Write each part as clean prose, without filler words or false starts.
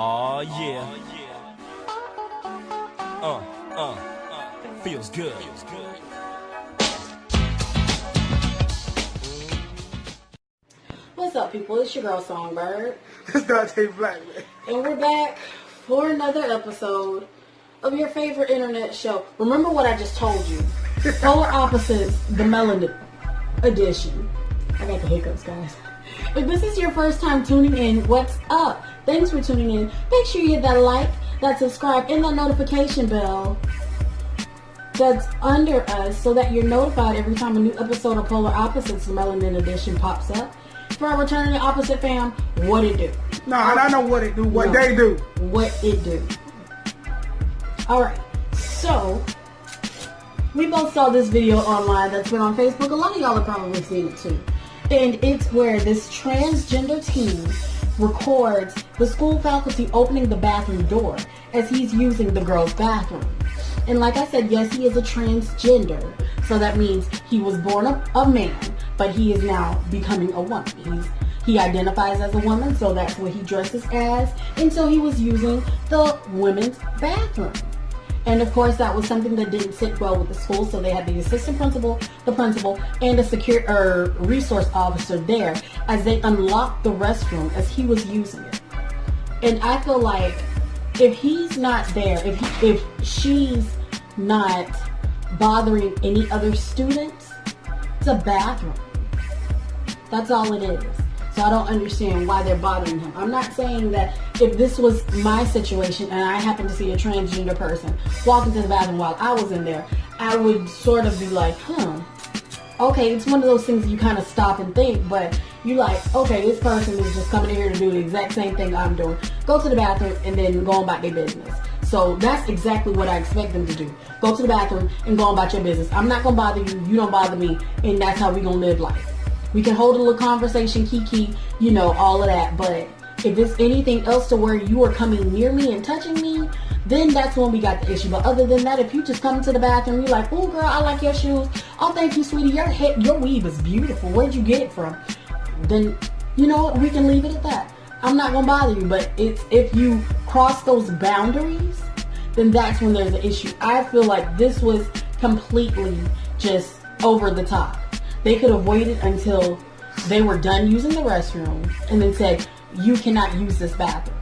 Oh yeah. Feels good. What's up, people? It's your girl Songbird. It's Dante Black, man. And we're back for another episode of your favorite internet show. Remember what I just told you. Polar Opposites, the Melanin edition. I got the hiccups, guys. If this is your first time tuning in, what's up? Thanks for tuning in. Make sure you hit that like, that subscribe, and that notification bell that's under us so that you're notified every time a new episode of Polar Opposites, the Melanin edition pops up. For our returning opposite fam, what it do? No, and I know what it do. What they do. What it do. Alright, so we both saw this video online that's been on Facebook. A lot of y'all have probably seen it too. And it's where this transgender teen records the school faculty opening the bathroom door as he's using the girls' bathroom. And like I said, yes, he is a transgender. So that means he was born a man, but he is now becoming a woman. He identifies as a woman, so that's what he dresses as. And so he was using the women's bathroom. And of course, that was something that didn't sit well with the school, so they had the assistant principal, the principal, and a resource officer there as they unlocked the restroom as he was using it. And I feel like if he's not there, if she's not bothering any other students, it's a bathroom. That's all it is. So I don't understand why they're bothering him. I'm not saying that if this was my situation and I happened to see a transgender person walk into the bathroom while I was in there, I would sort of be like, okay, it's one of those things you kind of stop and think, but you like, okay, this person is just coming in here to do the exact same thing I'm doing. Go to the bathroom and then go on about their business. So that's exactly what I expect them to do. Go to the bathroom and go on about your business. I'm not going to bother you, you don't bother me, and that's how we're going to live life. We can hold a little conversation, kiki, all of that, but if it's anything else to where you are coming near me and touching me, then that's when we got the issue. But other than that, if you just come to the bathroom, you're like, oh girl, I like your shoes. Oh, thank you, sweetie. Your weave is beautiful. Where'd you get it from? Then, you know what? We can leave it at that. I'm not going to bother you. But if you cross those boundaries, then that's when there's an issue. I feel like this was completely just over the top. They could have waited until they were done using the restroom and then said, you cannot use this bathroom.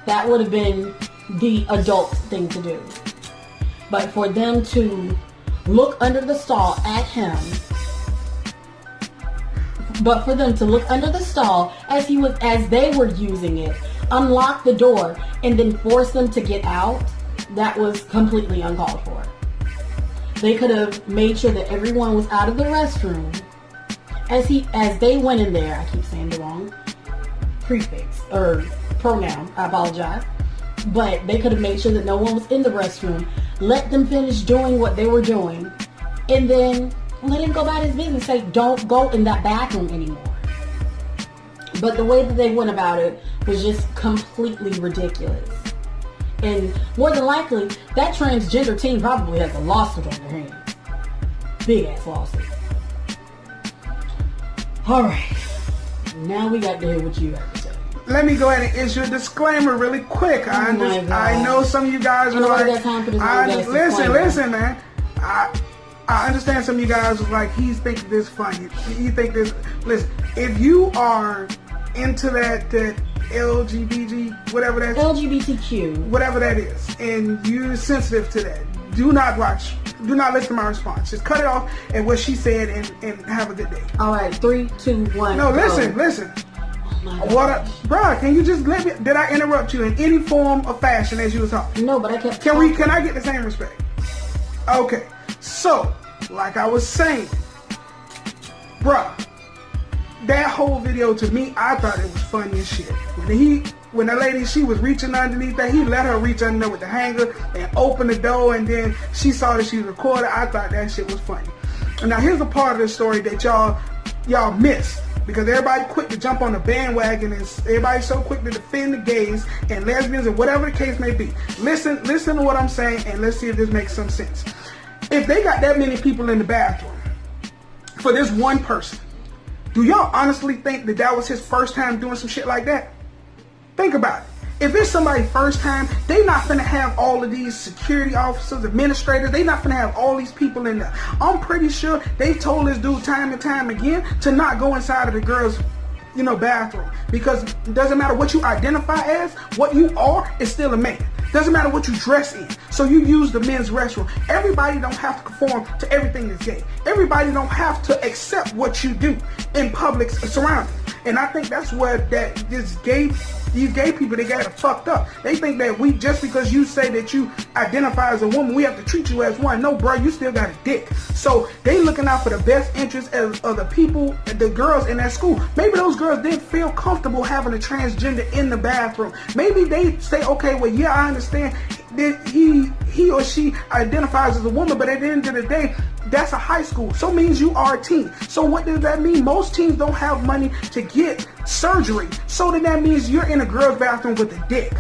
That would have been the adult thing to do. But for them to look under the stall at him, as they were using it, unlock the door and then force them to get out, that was completely uncalled for. They could have made sure that everyone was out of the restroom as they went in there. I keep saying the wrong prefix or pronoun. I apologize. But they could have made sure that no one was in the restroom. Let them finish doing what they were doing. And then let him go about his business. Say, don't go in that bathroom anymore. But the way that they went about it was just completely ridiculous. And more than likely, that transgender teen probably has a lawsuit on their hands. Big ass lawsuit. Alright. Now we got to hear what you have to say. Let me go ahead and issue a disclaimer really quick. I know some of you guys are like, listen, man. I understand some of you guys are like, he's thinking this funny. You think this, listen, if you are into that LGBT, whatever that is, LGBTQ, whatever that is, and you're sensitive to that, do not listen to my response. Just cut it off at what she said and have a good day. Alright, 3, 2, 1. No, listen. Bruh, can you just let me, did I interrupt you in any form or fashion as you were talking? No, but I kept Can I get the same respect? Okay, so, like I was saying, bruh, that whole video to me, I thought it was funny as shit. When the lady, she was reaching underneath that, he let her reach under there with the hanger and open the door, and then she saw that she was recorded. I thought that shit was funny. And now here's a part of the story that y'all missed, because everybody quick to jump on the bandwagon and everybody's so quick to defend the gays and lesbians and whatever the case may be. Listen to what I'm saying, and let's see if this makes some sense. If they got that many people in the bathroom for this one person, do y'all honestly think that was his first time doing some shit like that? Think about it. If it's somebody's first time, they not finna have all of these security officers, administrators. They not finna have all these people in there. I'm pretty sure they've told this dude time and time again to not go inside of the girls' bathroom, because it doesn't matter what you identify as, what you are is still a man. Doesn't matter what you dress in. So you use the men's restroom. Everybody don't have to conform to everything that's gay. Everybody don't have to accept what you do in public surroundings. And I think that's where these gay people, they got it fucked up. They think that just because you say that you identify as a woman, we have to treat you as one. No, bro, you still got a dick. So they looking out for the best interests of the people, the girls in that school. Maybe those girls didn't feel comfortable having a transgender in the bathroom. Maybe they say, okay, well, yeah, I understand that he or she identifies as a woman, but at the end of the day, that's a high school. So it means you are a teen. So what does that mean? Most teens don't have money to get surgery. So then that means you're in a girl's bathroom with a dick.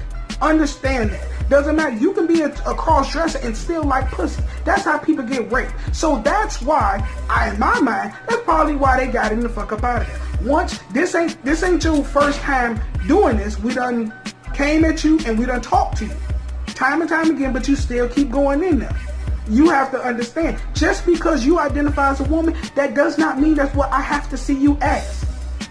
Understand that. Doesn't matter. You can be a cross-dresser and still like pussy. That's how people get raped. So that's why, in my mind, that's probably why they got him the fuck up out of there. Once, this ain't your first time doing this. We done came at you and we done talked to you time and time again, but you still keep going in there. You have to understand, just because you identify as a woman, that does not mean that's what I have to see you as.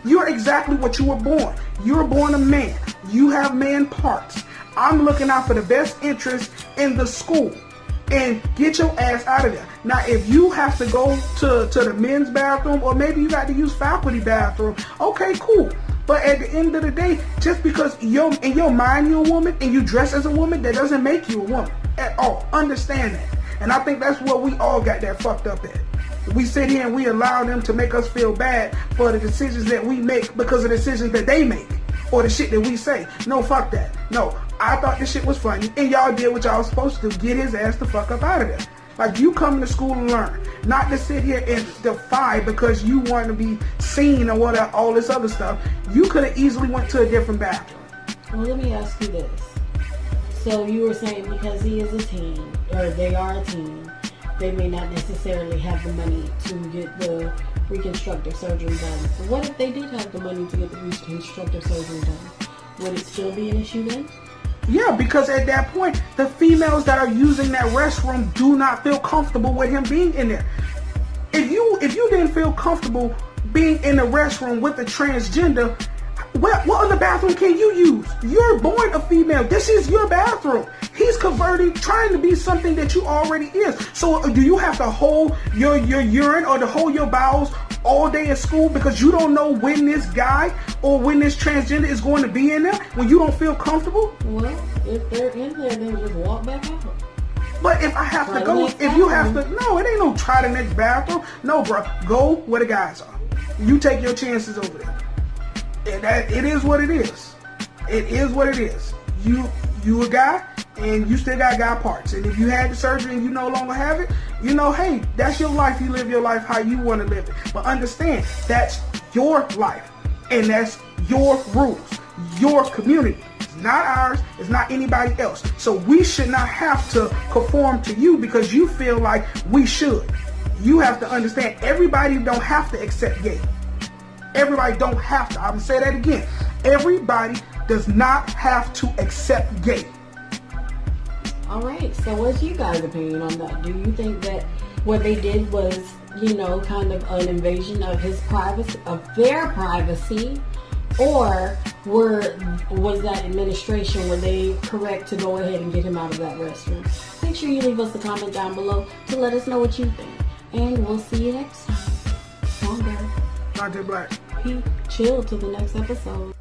You're exactly what you were born. You were born a man. You have man parts. I'm looking out for the best interest in the school. And get your ass out of there. Now, if you have to go to the men's bathroom, or maybe you got to use faculty bathroom, okay, cool. But at the end of the day, just because in your mind you're a woman and you dress as a woman, that doesn't make you a woman at all. Understand that. And I think that's what we all got that fucked up at. We sit here and we allow them to make us feel bad for the decisions that we make because of the decisions that they make or the shit that we say. No, fuck that. No, I thought this shit was funny and y'all did what y'all was supposed to do. Get his ass the fuck up out of there. Like, you come to school and learn, not to sit here and defy because you want to be seen or whatever, all this other stuff. You could have easily went to a different bathroom. Well, let me ask you this. So you were saying because he is a teen, or they are a teen, they may not necessarily have the money to get the reconstructive surgery done. But what if they did have the money to get the reconstructive surgery done? Would it still be an issue then? Yeah, because at that point, the females that are using that restroom do not feel comfortable with him being in there. If you didn't feel comfortable being in the restroom with a transgender, what other bathroom can you use? You're born a female. This is your bathroom. He's converting, trying to be something that you already is. So do you have to hold your urine or to hold your bowels all day at school because you don't know when this guy or when this transgender is going to be in there, when you don't feel comfortable? Well, if they're in there, then just walk back out. But if I have to go, if you have to, no, it ain't no try the next bathroom. No, bro, go where the guys are. You take your chances over there. It is what it is. It is what it is. You a guy, and you still got guy parts. And if you had the surgery and you no longer have it, hey, that's your life. You live your life how you want to live it. But understand, that's your life. And that's your rules. Your community. It's not ours. It's not anybody else. So we should not have to conform to you because you feel like we should. You have to understand, everybody don't have to accept gay. Everybody don't have to. I'm going to say that again. Everybody does not have to accept gay. All right. So what's you guys' opinion on that? Do you think that what they did was, kind of an invasion of his privacy, of their privacy? Or was that administration, were they correct to go ahead and get him out of that restroom? Make sure you leave us a comment down below to let us know what you think. And we'll see you next time. Longer. Not too black. Chill till the next episode.